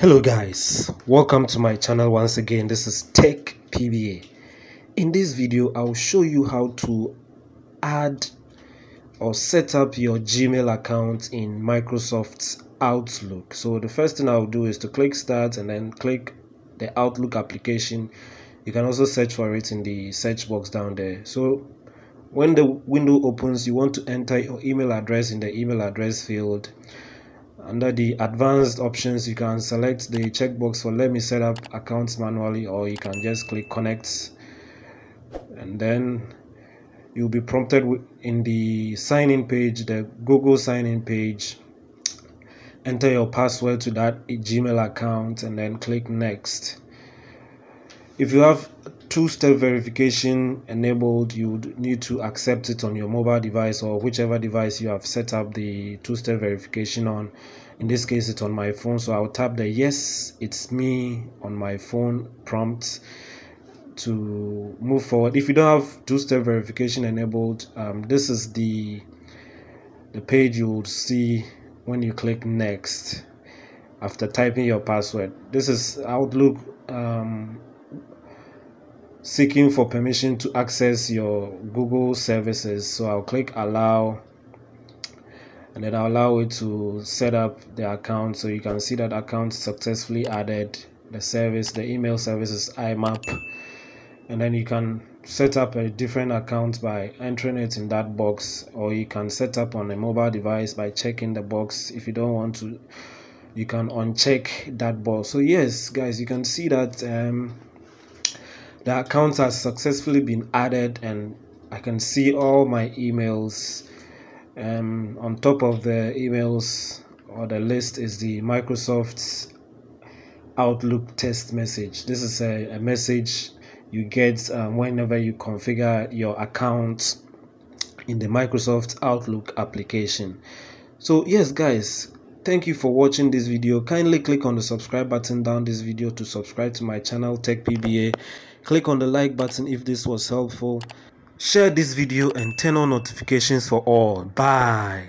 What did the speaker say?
Hello guys, welcome to my channel once again. This is Tech PBA. In this video I'll show you how to add or set up your Gmail account in Microsoft Outlook. So the first thing I'll do is to click start and then click the Outlook application. You can also search for it in the search box down there. So when the window opens, you want to enter your email address in the email address field. Under the advanced options, you can select the checkbox for let me set up accounts manually, or you can just click connect, and then you'll be prompted in the sign-in page, the Google sign-in page. Enter your password to that Gmail account and then click next. If you have two-step verification enabled, you would need to accept it on your mobile device or whichever device you have set up the two-step verification on. In this case, it's on my phone, so I'll tap the yes, it's me on my phone prompt to move forward. If you don't have two-step verification enabled, this is the page you will see when you click next after typing your password. This is Outlook seeking for permission to access your Google services. So I'll click allow, and then I'll allow it to set up the account. So you can see that account successfully added. The service, the email service is IMAP, and then you can set up a different account by entering it in that box, or you can set up on a mobile device by checking the box. If you don't want to, you can uncheck that box. So yes guys, you can see that the account has successfully been added, and I can see all my emails. On top of the emails or the list is the Microsoft Outlook test message. This is a message you get whenever you configure your account in the Microsoft Outlook application. So yes guys, thank you for watching this video. Kindly click on the subscribe button down this video to subscribe to my channel Tech PBA. Click on the like button if this was helpful. Share this video and turn on notifications for all. Bye.